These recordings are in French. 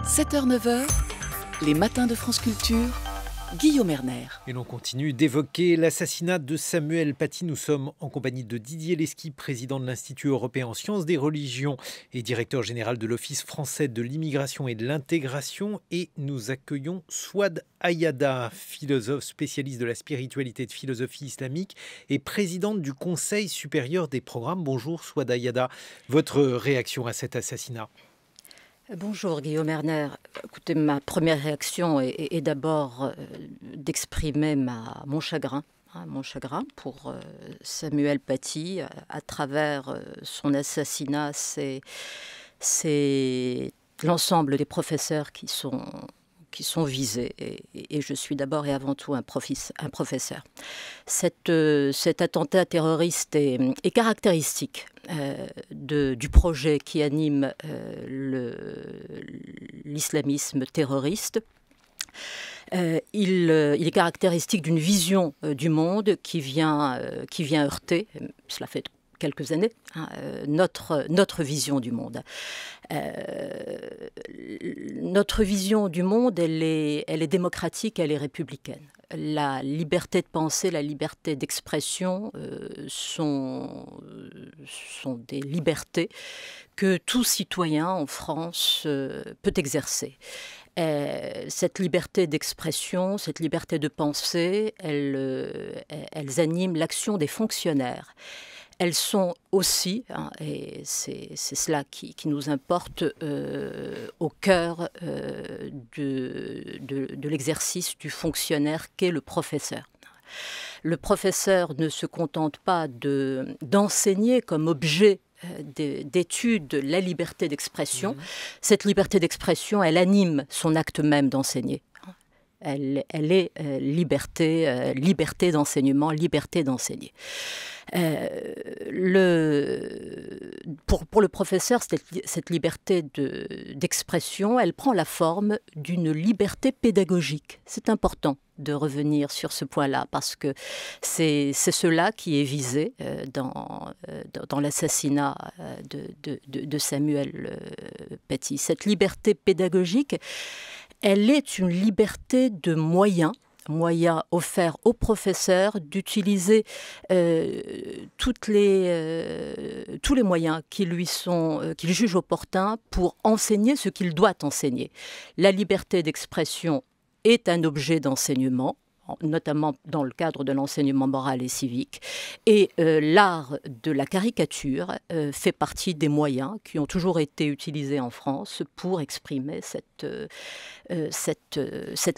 7h-9h, les matins de France Culture, Guillaume Erner. Et l'on continue d'évoquer l'assassinat de Samuel Paty. Nous sommes en compagnie de Didier Lesky, président de l'Institut européen en sciences des religions et directeur général de l'Office français de l'immigration et de l'intégration. Et nous accueillons Souad Ayada, philosophe spécialiste de la spiritualité et de philosophie islamique et présidente du Conseil supérieur des programmes. Bonjour Souad Ayada, votre réaction à cet assassinat? Bonjour Guillaume Erner. Écoutez, ma première réaction est d'abord d'exprimer mon chagrin pour Samuel Paty à travers son assassinat. C'est l'ensemble des professeurs qui sont visés et je suis d'abord et avant tout un professeur. Cet attentat terroriste est caractéristique du projet qui anime l'islamisme terroriste. Il est caractéristique d'une vision du monde qui vient heurter, cela fait quelques années, notre vision du monde. Notre vision du monde, elle est démocratique, elle est républicaine. La liberté de penser, la liberté d'expression sont des libertés que tout citoyen en France peut exercer. Cette liberté d'expression, cette liberté de penser, elles animent l'action des fonctionnaires. Elles sont aussi, et c'est cela qui nous importe, au cœur de l'exercice du fonctionnaire qu'est le professeur. Le professeur ne se contente pas d'enseigner comme objet d'étude la liberté d'expression. Cette liberté d'expression, elle anime son acte même d'enseigner. Elle est liberté d'enseignement, liberté d'enseigner. Pour le professeur, cette liberté d'expression, elle prend la forme d'une liberté pédagogique. C'est important de revenir sur ce point-là parce que c'est cela qui est visé dans l'assassinat de Samuel Paty. Cette liberté pédagogique, elle est une liberté de moyen offert aux professeurs d'utiliser tous les moyens qu'il juge opportuns pour enseigner ce qu'il doit enseigner. La liberté d'expression est un objet d'enseignement, notamment dans le cadre de l'enseignement moral et civique. Et l'art de la caricature fait partie des moyens qui ont toujours été utilisés en France pour exprimer cette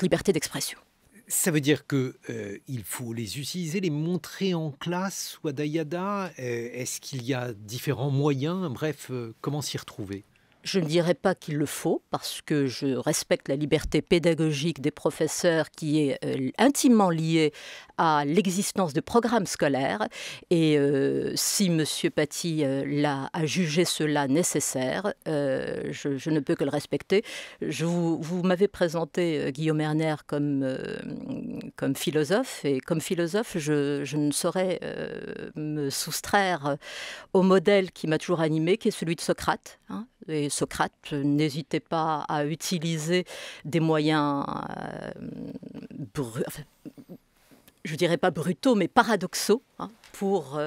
liberté d'expression. Ça veut dire qu'il faut les utiliser, les montrer en classe, Souad Ayada. Est-ce qu'il y a différents moyens? Bref, comment s'y retrouver? Je ne dirais pas qu'il le faut, parce que je respecte la liberté pédagogique des professeurs qui est intimement liée à l'existence de programmes scolaires. Et si M. Paty a jugé cela nécessaire, je ne peux que le respecter. Vous m'avez présenté Guillaume Erner comme philosophe, et comme philosophe, je ne saurais me soustraire au modèle qui m'a toujours animé, qui est celui de Socrate. Et Socrate n'hésitait pas à utiliser des moyens, je ne dirais pas brutaux, mais paradoxaux, pour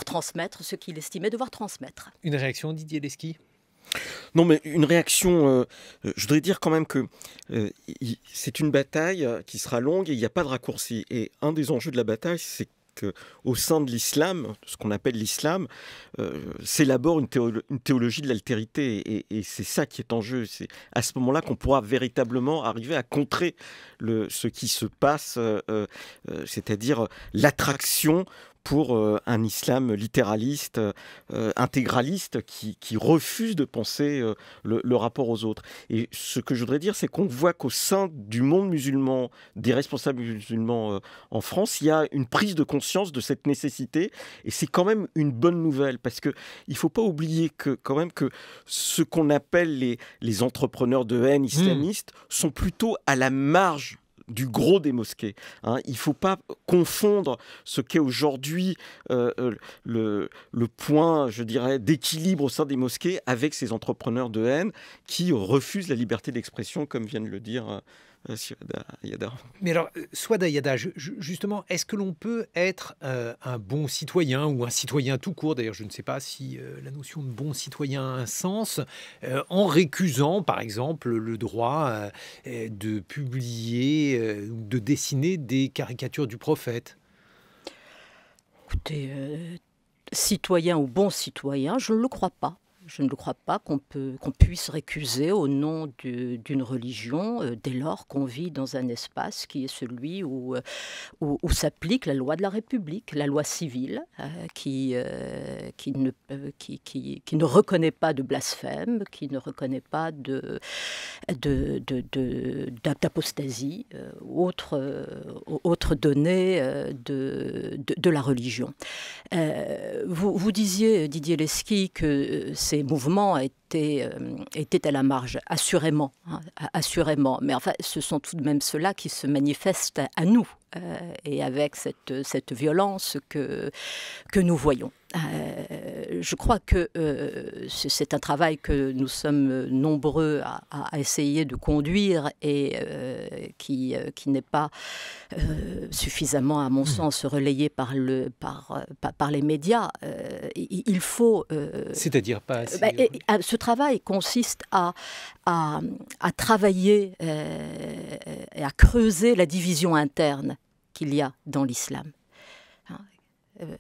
transmettre ce qu'il estimait devoir transmettre. Une réaction, Didier Lesky? Non, mais une réaction, je voudrais dire quand même que c'est une bataille qui sera longue et il n'y a pas de raccourci. Et un des enjeux de la bataille, c'est qu'au sein de l'islam, ce qu'on appelle l'islam, s'élabore une théologie de l'altérité. Et c'est ça qui est en jeu. C'est à ce moment-là qu'on pourra véritablement arriver à contrer ce qui se passe, c'est-à-dire l'attraction pour un islam littéraliste, intégraliste, qui refuse de penser le rapport aux autres. Et ce que je voudrais dire, c'est qu'on voit qu'au sein du monde musulman, des responsables musulmans en France, il y a une prise de conscience de cette nécessité, et c'est quand même une bonne nouvelle, parce qu'il ne faut pas oublier que ce qu'on appelle les entrepreneurs de haine islamistes sont plutôt à la marge du gros des mosquées. Il ne faut pas confondre ce qu'est aujourd'hui le point, je dirais, d'équilibre au sein des mosquées avec ces entrepreneurs de haine qui refusent la liberté d'expression, comme vient de le dire Souada Yada. Mais alors, Souada Yada, justement, est-ce que l'on peut être un bon citoyen ou un citoyen tout court, d'ailleurs je ne sais pas si la notion de bon citoyen a un sens, en récusant par exemple le droit de publier ou de dessiner des caricatures du prophète? Écoutez, citoyen ou bon citoyen, je ne le crois pas. Je ne crois pas qu'on puisse récuser au nom d'une religion dès lors qu'on vit dans un espace qui est celui où s'applique la loi de la République, la loi civile, qui ne reconnaît pas de blasphème, qui ne reconnaît pas d'apostasie, autre donnée de la religion. Vous disiez, Didier Lesky, que ces mouvements étaient à la marge, assurément, assurément. Mais enfin, ce sont tout de même ceux-là qui se manifestent à nous, et avec cette violence que nous voyons. Je crois que c'est un travail que nous sommes nombreux à essayer de conduire et qui n'est pas suffisamment, à mon sens, relayé par les médias. Il faut... C'est-à-dire pas assez... ce travail consiste à travailler et à creuser la division interne qu'il y a dans l'islam.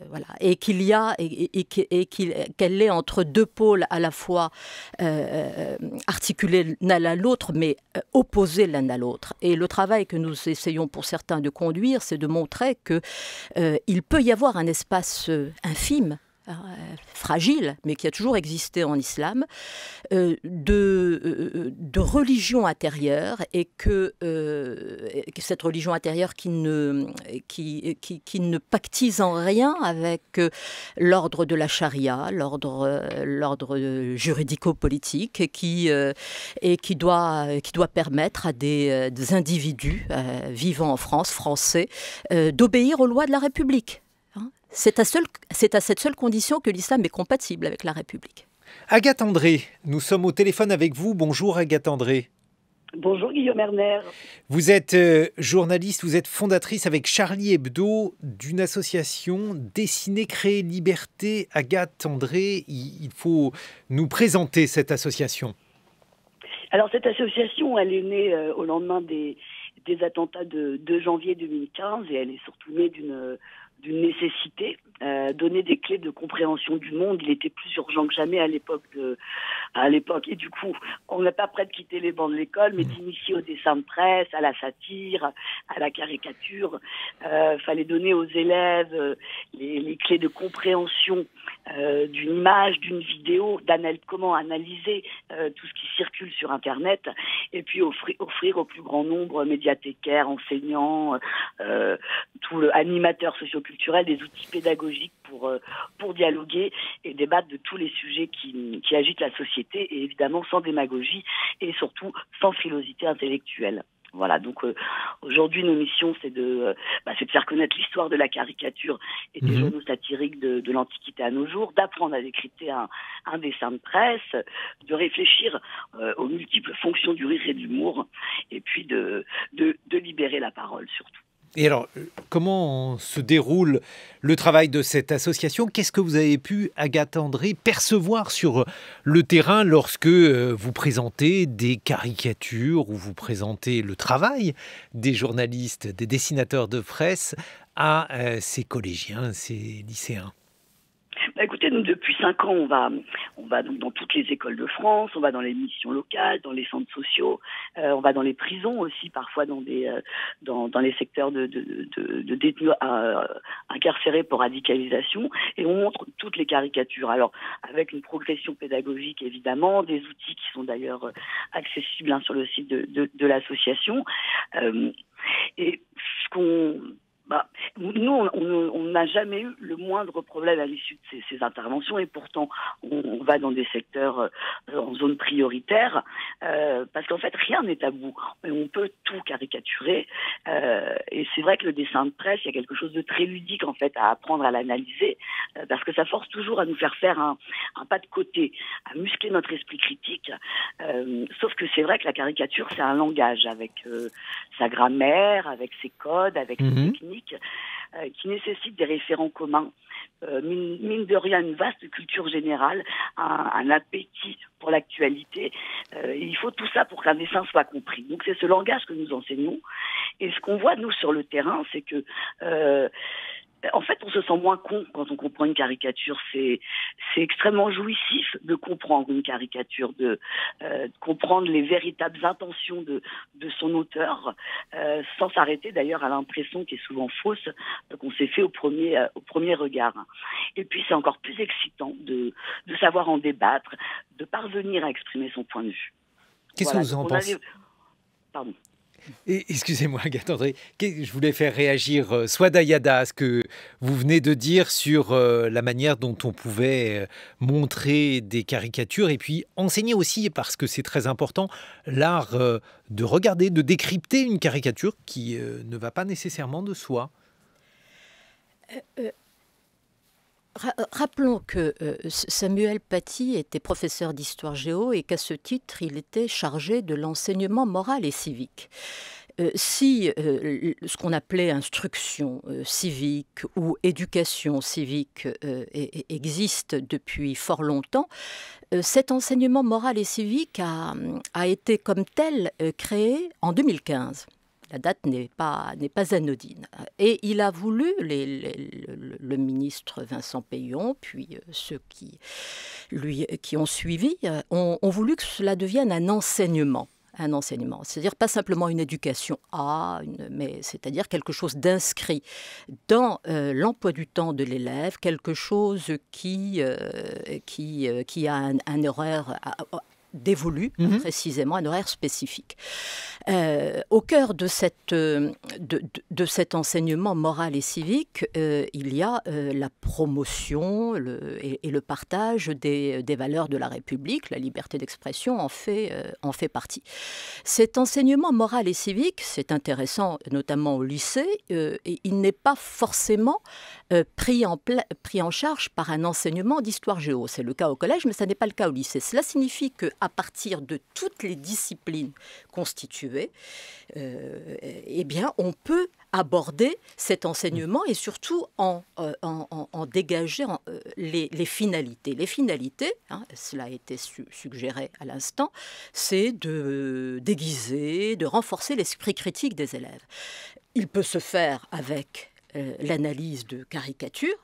Voilà. Et qu'elle est entre deux pôles à la fois articulés l'un à l'autre, mais opposés l'un à l'autre. Et le travail que nous essayons pour certains de conduire, c'est de montrer qu'il peut y avoir un espace infime, fragile, mais qui a toujours existé en islam, de religion intérieure, et que cette religion intérieure qui ne pactise en rien avec l'ordre de la charia, l'ordre juridico-politique, et qui doit permettre à des individus vivant en France, français, d'obéir aux lois de la République. C'est à cette seule condition que l'islam est compatible avec la République. Agathe André, nous sommes au téléphone avec vous. Bonjour Agathe André. Bonjour Guillaume Erner. Vous êtes journaliste, vous êtes fondatrice avec Charlie Hebdo d'une association Dessiner, Créer, Liberté. Agathe André, il faut nous présenter cette association. Alors cette association, elle est née au lendemain des attentats de janvier 2015, et elle est surtout née d'une nécessité, donner des clés de compréhension du monde. Il était plus urgent que jamais à l'époque. Et du coup, on n'a pas prêt de quitter les bancs de l'école, mais d'initier au dessin de presse, à la satire, à la caricature. Fallait donner aux élèves les clés de compréhension d'une image, d'une vidéo, comment analyser tout ce qui circule sur Internet, et puis offrir au plus grand nombre médiathécaires, enseignants, tout le animateurs socioculturels, des outils pédagogiques pour dialoguer et débattre de tous les sujets qui agitent la société, et évidemment sans démagogie et surtout sans frilosité intellectuelle. Voilà, donc aujourd'hui nos missions c'est de faire connaître l'histoire de la caricature et des journaux satiriques de l'Antiquité à nos jours, d'apprendre à décrypter un dessin de presse, de réfléchir aux multiples fonctions du rire et de l'humour, et puis de libérer la parole surtout. Et alors, comment se déroule le travail de cette association? Qu'est-ce que vous avez pu, Agathe André, percevoir sur le terrain lorsque vous présentez des caricatures ou vous présentez le travail des journalistes, des dessinateurs de presse à ces collégiens, ces lycéens? Écoutez, nous depuis 5 ans, on va donc dans toutes les écoles de France, on va dans les missions locales, dans les centres sociaux, on va dans les prisons aussi, parfois dans les secteurs de détenus incarcérés pour radicalisation, et on montre toutes les caricatures. Alors avec une progression pédagogique évidemment, des outils qui sont d'ailleurs accessibles sur le site de l'association, et Nous, on n'a jamais eu le moindre problème à l'issue de ces interventions, et pourtant, on va dans des secteurs en zone prioritaire, parce qu'en fait, rien n'est tabou. On peut tout caricaturer, et c'est vrai que le dessin de presse, il y a quelque chose de très ludique, en fait, à apprendre à l'analyser, parce que ça force toujours à nous faire un pas de côté, à muscler notre esprit critique, sauf que c'est vrai que la caricature, c'est un langage, avec sa grammaire, avec ses codes, avec ses techniques, qui nécessite des référents communs, mine de rien une vaste culture générale, un appétit pour l'actualité. Il faut tout ça pour qu'un dessin soit compris. Donc c'est ce langage que nous enseignons. Et ce qu'on voit, nous, sur le terrain, c'est que en fait, on se sent moins con quand on comprend une caricature. C'est extrêmement jouissif de comprendre une caricature, de comprendre les véritables intentions de son auteur, sans s'arrêter d'ailleurs à l'impression qui est souvent fausse, qu'on s'est fait au premier regard. Et puis c'est encore plus excitant de savoir en débattre, de parvenir à exprimer son point de vue. Qu'est-ce que vous en pensez ? Pardon. Excusez-moi, Agathe André, je voulais faire réagir Souad Ayada à ce que vous venez de dire sur la manière dont on pouvait montrer des caricatures et puis enseigner aussi, parce que c'est très important, l'art de regarder, de décrypter une caricature qui ne va pas nécessairement de soi. Rappelons que Samuel Paty était professeur d'histoire géo et qu'à ce titre, il était chargé de l'enseignement moral et civique. Si ce qu'on appelait instruction civique ou éducation civique existe depuis fort longtemps, cet enseignement moral et civique a été comme tel créé en 2015. La date n'est pas anodine. Et il a voulu, le ministre Vincent Peillon, puis ceux qui ont suivi, ont voulu que cela devienne un enseignement. C'est-à-dire pas simplement une éducation, mais c'est-à-dire quelque chose d'inscrit dans l'emploi du temps de l'élève, quelque chose qui a un horaire dévolu, précisément, un horaire spécifique. Au cœur de cet enseignement moral et civique, il y a la promotion et le partage des valeurs de la République. La liberté d'expression en fait partie. Cet enseignement moral et civique, c'est intéressant, notamment au lycée, il n'est pas forcément pris en charge par un enseignement d'histoire géo. C'est le cas au collège, mais ça n'est pas le cas au lycée. Cela signifie qu'à partir de toutes les disciplines constituées, eh bien, on peut aborder cet enseignement et surtout en dégager les finalités. Les finalités, cela a été suggéré à l'instant, c'est de déguiser, de renforcer l'esprit critique des élèves. Il peut se faire avec l'analyse de caricatures.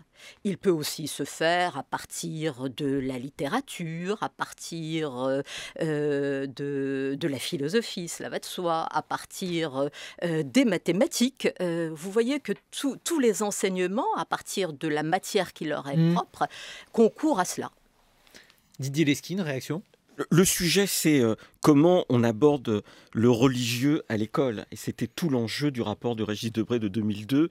Il peut aussi se faire à partir de la littérature, à partir de la philosophie, cela va de soi, à partir des mathématiques. Vous voyez que tous les enseignements, à partir de la matière qui leur est propre, concourent à cela. Didier Lesquin, réaction ? Le sujet, c'est comment on aborde le religieux à l'école. Et c'était tout l'enjeu du rapport de Régis Debray de 2002,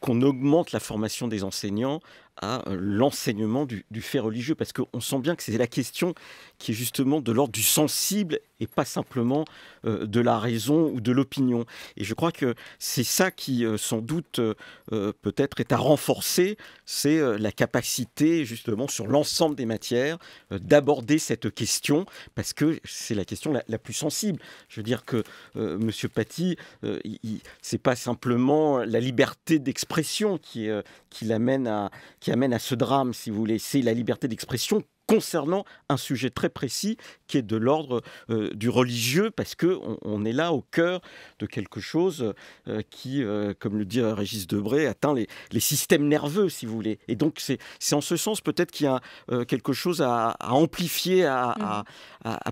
qu'on augmente la formation des enseignants à l'enseignement du fait religieux, parce qu'on sent bien que c'est la question qui est justement de l'ordre du sensible et pas simplement de la raison ou de l'opinion. Et je crois que c'est ça qui, sans doute, peut-être est à renforcer, c'est la capacité, justement, sur l'ensemble des matières, d'aborder cette question, parce que c'est la question la plus sensible. Je veux dire que M. Paty, c'est pas simplement la liberté d'expression qui amène à ce drame, si vous voulez, c'est la liberté d'expression concernant un sujet très précis qui est de l'ordre du religieux, parce qu'on est là au cœur de quelque chose qui, comme le dit Régis Debray, atteint les systèmes nerveux, si vous voulez. Et donc c'est en ce sens peut-être qu'il y a quelque chose à amplifier, à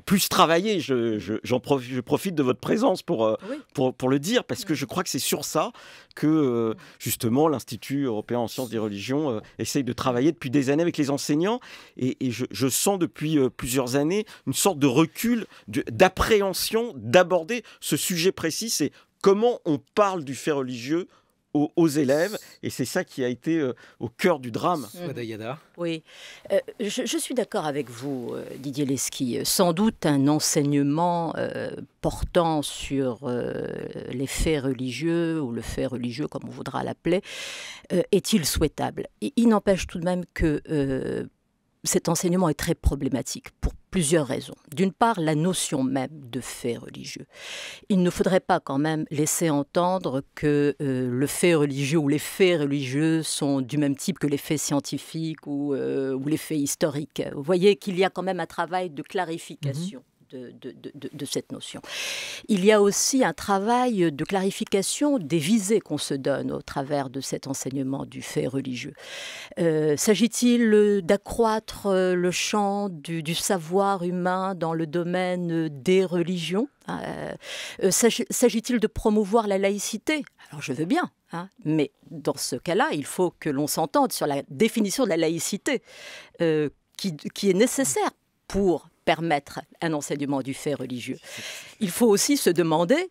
plus travailler. Je profite de votre présence pour le dire, parce que je crois que c'est sur ça que justement l'Institut européen en sciences des religions essaye de travailler depuis des années avec les enseignants, et je sens depuis plusieurs années une sorte de recul, d'appréhension, d'aborder ce sujet précis, c'est comment on parle du fait religieux aux élèves, et c'est ça qui a été au cœur du drame. Swada Yada. Oui, je suis d'accord avec vous, Didier Lesky. Sans doute un enseignement portant sur les faits religieux, ou le fait religieux comme on voudra l'appeler, est-il souhaitable. Il n'empêche tout de même que cet enseignement est très problématique pour plusieurs raisons. D'une part, la notion même de fait religieux. Il ne faudrait pas quand même laisser entendre que le fait religieux ou les faits religieux sont du même type que les faits scientifiques ou les faits historiques. Vous voyez qu'il y a quand même un travail de clarification. De cette notion. Il y a aussi un travail de clarification des visées qu'on se donne au travers de cet enseignement du fait religieux. S'agit-il d'accroître le champ du savoir humain dans le domaine des religions ? S'agit-il de promouvoir la laïcité ? Alors je veux bien, mais dans ce cas-là, il faut que l'on s'entende sur la définition de la laïcité qui est nécessaire pour permettre un enseignement du fait religieux. Il faut aussi se demander,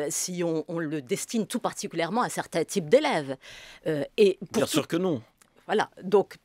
si on le destine tout particulièrement à un certain type d'élèves. Bien sûr que non. Voilà, donc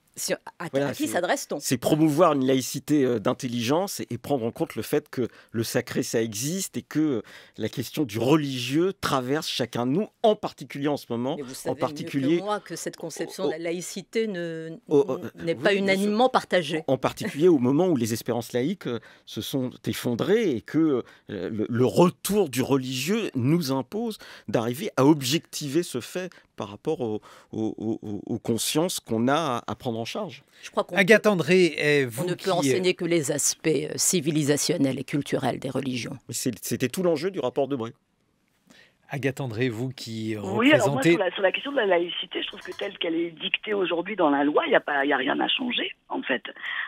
à qui s'adresse-t-on ? C'est promouvoir une laïcité d'intelligence et prendre en compte le fait que le sacré, ça existe et que la question du religieux traverse chacun de nous, en particulier en ce moment. Mais vous savez mieux que moi que cette conception de la laïcité n'est pas unanimement partagée. En particulier au moment où les espérances laïques se sont effondrées et que le retour du religieux nous impose d'arriver à objectiver ce fait par rapport aux consciences qu'on a à prendre en charge. Je crois qu'on Agathe André, on ne peut enseigner que les aspects civilisationnels et culturels des religions. C'était tout l'enjeu du rapport de Debré. Agathe André, vous qui Oui, alors moi, représentez... sur la question de la laïcité, je trouve que telle qu'elle est dictée aujourd'hui dans la loi, il n'y a rien à changer, en fait.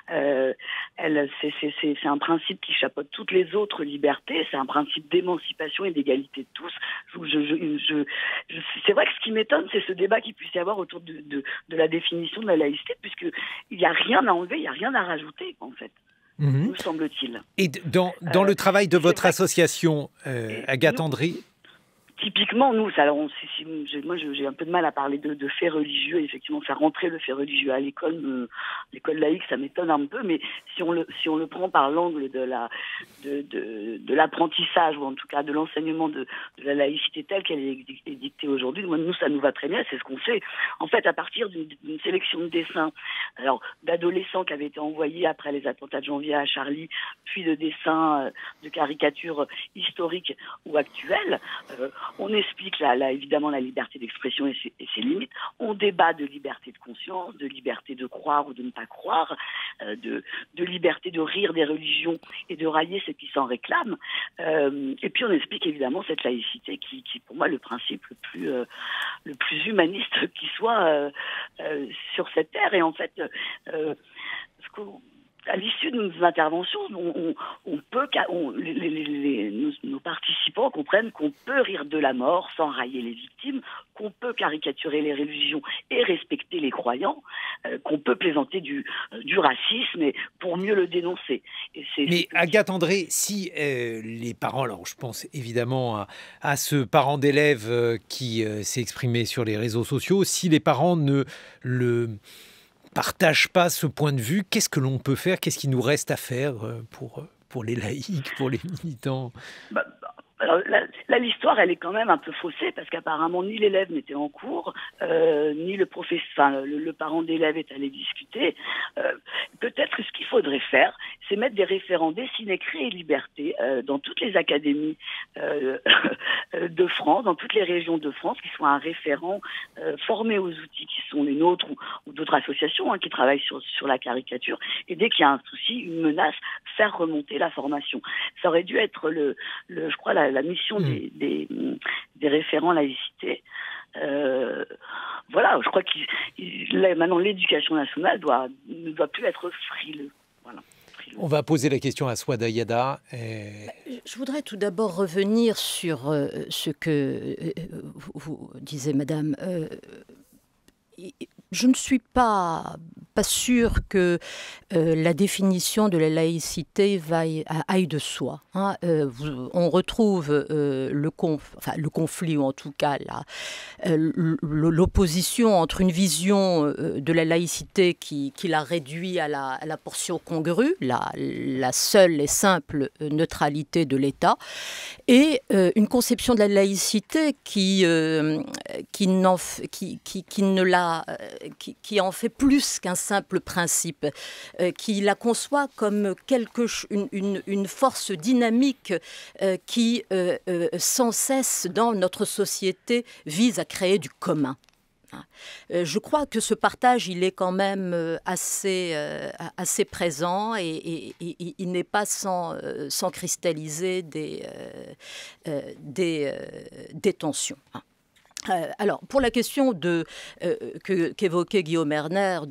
C'est un principe qui chapeaute toutes les autres libertés, c'est un principe d'émancipation et d'égalité de tous. C'est vrai que ce qui m'étonne, c'est ce débat qu'il puisse y avoir autour de la définition de la laïcité, puisqu'il n'y a rien à enlever, il n'y a rien à rajouter, en fait. Me semble-t-il. Et dans le travail de votre association, Agathe André... Typiquement, nous, moi j'ai un peu de mal à parler de faits religieux, effectivement faire rentrer le fait religieux à l'école, l'école laïque, ça m'étonne un peu, mais si on le prend par l'angle de l'apprentissage, ou en tout cas de l'enseignement de la laïcité telle qu'elle est dictée aujourd'hui, nous ça nous va très bien, c'est ce qu'on fait. En fait, à partir d'une sélection de dessins, alors d'adolescents qui avaient été envoyés après les attentats de janvier à Charlie, puis de dessins de caricatures historiques ou actuelles, on explique évidemment la liberté d'expression et ses limites. On débat de liberté de conscience, de liberté de croire ou de ne pas croire, de liberté de rire des religions et de railler ceux qui s'en réclament. Et puis on explique évidemment cette laïcité qui pour moi le principe le plus humaniste qui soit sur cette terre. Et en fait, à l'issue de nos interventions, nos participants comprennent qu'on peut rire de la mort sans railler les victimes, qu'on peut caricaturer les religions et respecter les croyants, qu'on peut plaisanter du racisme pour mieux le dénoncer. Mais Agathe André, si les parents, alors je pense évidemment à ce parent d'élève qui s'est exprimé sur les réseaux sociaux, si les parents ne le partagent pas ce point de vue, qu'est-ce que l'on peut faire ? Qu'est-ce qu'il nous reste à faire pour les laïcs, pour les militants ? Alors là, l'histoire, elle est quand même un peu faussée parce qu'apparemment ni l'élève n'était en cours, ni le professeur, le parent d'élève est allé discuter. Peut-être que ce qu'il faudrait faire, c'est mettre des référents dessinés créer liberté dans toutes les académies de France, dans toutes les régions de France, qui soient un référent formé aux outils qui sont les nôtres ou d'autres associations qui travaillent sur la caricature. Et dès qu'il y a un souci, une menace, faire remonter la formation. Ça aurait dû être je crois, la mission des référents laïcité. Voilà, je crois maintenant l'éducation nationale ne doit plus être frileux. Voilà. On va poser la question à Swada Yada. Je voudrais tout d'abord revenir sur ce que vous disiez, madame. Je ne suis pas pas sûre que la définition de la laïcité aille de soi. Hein. On retrouve le conflit, ou en tout cas l'opposition entre une vision de la laïcité qui la réduit à la portion congrue, la seule et simple neutralité de l'État, et une conception de la laïcité qui en fait plus qu'un simple principe, qui la conçoit comme une force dynamique qui, sans cesse, dans notre société, vise à créer du commun. Je crois que ce partage, il est quand même assez présent et il n'est pas sans cristalliser des tensions. Alors, pour la question qu'évoquait Guillaume Erner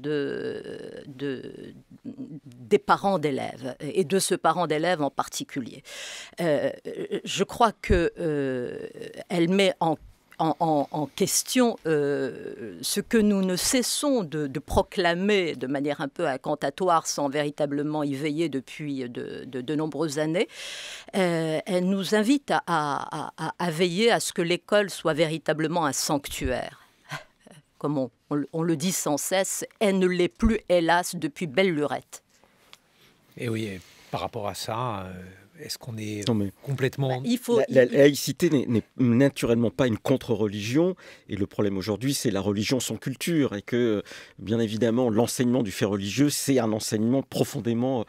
des parents d'élèves, et de ce parent d'élèves en particulier, je crois qu'elle met en question ce que nous ne cessons de proclamer de manière un peu incantatoire sans véritablement y veiller depuis de nombreuses années. Elle nous invite à veiller à ce que l'école soit véritablement un sanctuaire. Comme on le dit sans cesse, elle ne l'est plus, hélas, depuis belle lurette. Et oui, et par rapport à ça... Est-ce qu'on est complètement... La laïcité n'est naturellement pas une contre-religion, et le problème aujourd'hui, c'est la religion sans culture, et que, bien évidemment, l'enseignement du fait religieux, c'est un enseignement profondément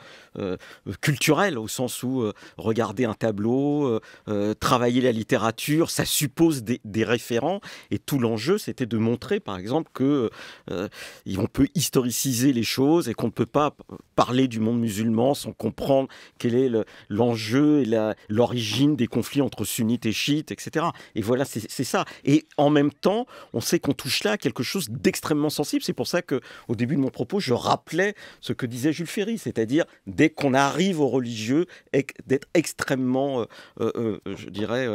culturel, au sens où regarder un tableau, travailler la littérature, ça suppose des référents, et tout l'enjeu, c'était de montrer, par exemple, qu'on peut historiciser les choses, et qu'on ne peut pas parler du monde musulman sans comprendre quel est l'enjeu et l'origine des conflits entre sunnites et chiites, etc. Et voilà, c'est ça. Et en même temps, on sait qu'on touche là à quelque chose d'extrêmement sensible. C'est pour ça qu'au début de mon propos, je rappelais ce que disait Jules Ferry, c'est-à-dire, dès qu'on arrive aux religieux, d'être extrêmement, je dirais,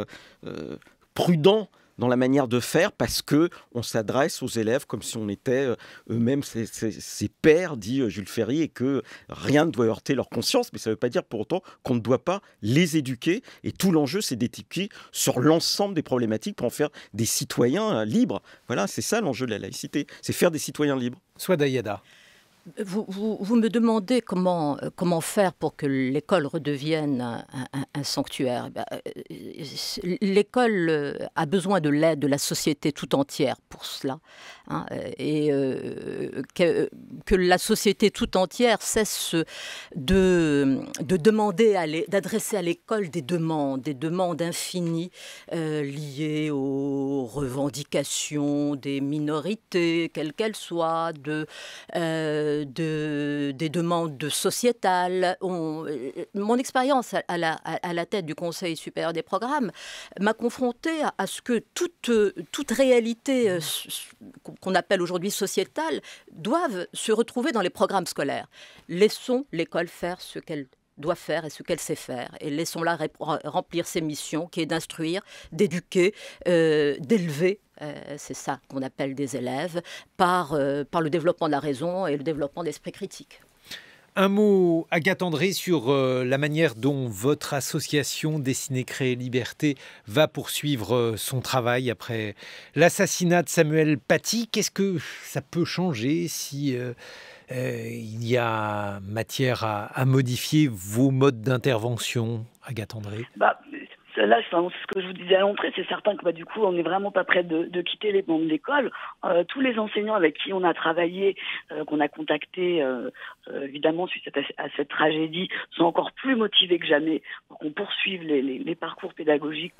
prudent dans la manière de faire, parce qu'on s'adresse aux élèves comme si on était eux-mêmes ses pères, dit Jules Ferry, et que rien ne doit heurter leur conscience, mais ça ne veut pas dire pour autant qu'on ne doit pas les éduquer, et tout l'enjeu, c'est d'éduquer sur l'ensemble des problématiques pour en faire des citoyens libres. Voilà, c'est ça l'enjeu de la laïcité, c'est faire des citoyens libres. Souad Ayada. Vous me demandez comment faire pour que l'école redevienne un sanctuaire. L'école a besoin de l'aide de la société tout entière pour cela. Hein, et que la société tout entière cesse de demander, d'adresser à l'école des demandes infinies liées aux revendications des minorités, quelles qu'elles soient, des demandes sociétales. Mon expérience à la tête du Conseil supérieur des programmes m'a confrontée à ce que toute réalité qu'on appelle aujourd'hui sociétale doivent se retrouver dans les programmes scolaires. Laissons l'école faire ce qu'elle doit faire et ce qu'elle sait faire. Et laissons-la remplir ses missions, qui est d'instruire, d'éduquer, d'élever. C'est ça qu'on appelle des élèves, par le développement de la raison et le développement d'esprit critique. Un mot, Agathe André, sur la manière dont votre association Dessiner, Créer, Liberté va poursuivre son travail après l'assassinat de Samuel Paty. Qu'est-ce que ça peut changer si il y a matière à modifier vos modes d'intervention, Agathe André? Là, c'est ce que je vous disais à l'entrée, c'est certain que du coup, on n'est vraiment pas prêt de quitter les bancs de l'école. Tous les enseignants avec qui on a travaillé, qu'on a contactés, évidemment, suite à cette tragédie, sont encore plus motivés que jamais pour qu'on poursuive les parcours pédagogiques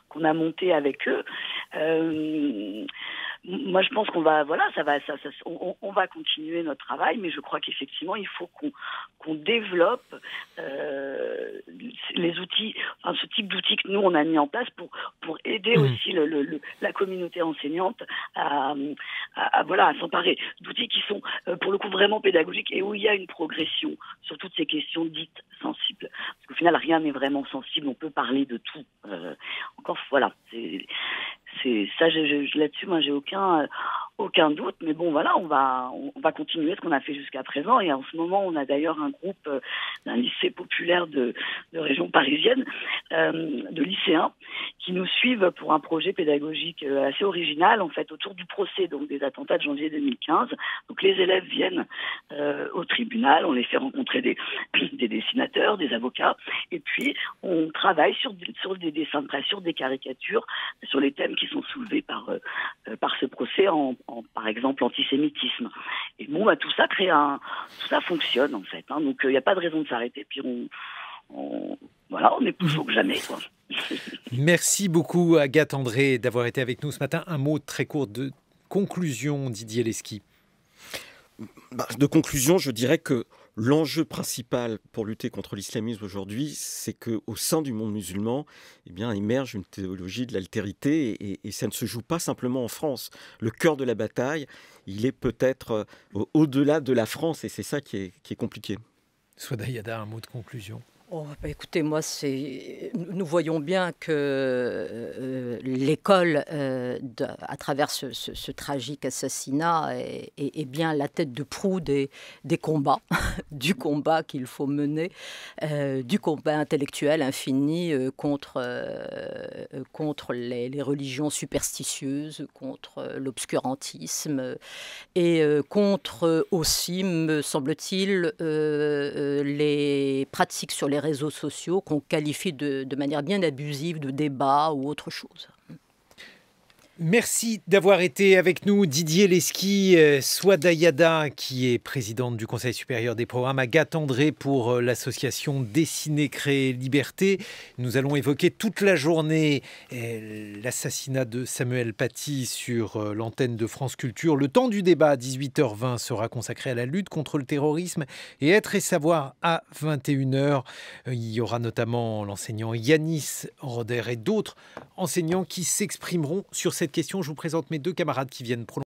qu'on a montés avec eux. Moi, je pense qu'on va, on va continuer notre travail, mais je crois qu'effectivement, il faut qu'on développe les outils, ce type d'outils que nous on a mis en place pour aider aussi la communauté enseignante à s'emparer d'outils qui sont pour le coup vraiment pédagogiques et où il y a une progression sur toutes ces questions dites sensibles. Parce qu'au final, rien n'est vraiment sensible. On peut parler de tout. Encore, voilà. C'est ça. Là-dessus, moi, j'ai aucun doute. Mais bon, voilà, on va continuer ce qu'on a fait jusqu'à présent. Et en ce moment, on a d'ailleurs un groupe d'un lycée populaire de région parisienne, de lycéens, qui nous suivent pour un projet pédagogique assez original, en fait, autour du procès donc des attentats de janvier 2015. Donc les élèves viennent au tribunal, on les fait rencontrer des dessinateurs, des avocats, et puis on travaille sur des dessins de presse, sur des caricatures, sur les thèmes qui sont soulevés par ce procès, par exemple l'antisémitisme. Et bon, tout ça fonctionne en fait. Donc il n'y a pas de raison de s'arrêter. Puis on est plus chaud que jamais, quoi. Merci beaucoup Agathe André d'avoir été avec nous ce matin. Un mot très court de conclusion, Didier Lesky. De conclusion, je dirais que l'enjeu principal pour lutter contre l'islamisme aujourd'hui, c'est qu'au sein du monde musulman, émerge une théologie de l'altérité et ça ne se joue pas simplement en France. Le cœur de la bataille, il est peut-être au-delà de la France et c'est ça qui est compliqué. Souada Yada, un mot de conclusion. Écoutez, nous voyons bien que l'école, à travers ce tragique assassinat, est bien la tête de proue des combats, du combat qu'il faut mener, du combat intellectuel infini contre les religions superstitieuses, contre l'obscurantisme et contre aussi, me semble-t-il, les pratiques sur les réseaux sociaux qu'on qualifie de manière bien abusive de débat ou autre chose. Merci d'avoir été avec nous, Didier Lesky, Souada Yada, qui est présidente du Conseil supérieur des programmes, Agathe André pour l'association Dessiner, Créer, Liberté. Nous allons évoquer toute la journée l'assassinat de Samuel Paty sur l'antenne de France Culture. Le temps du débat à 18h20 sera consacré à la lutte contre le terrorisme et Être et Savoir à 21h. Il y aura notamment l'enseignant Yanis Roder et d'autres enseignants qui s'exprimeront sur cette question. Je vous présente mes deux camarades qui viennent prolonger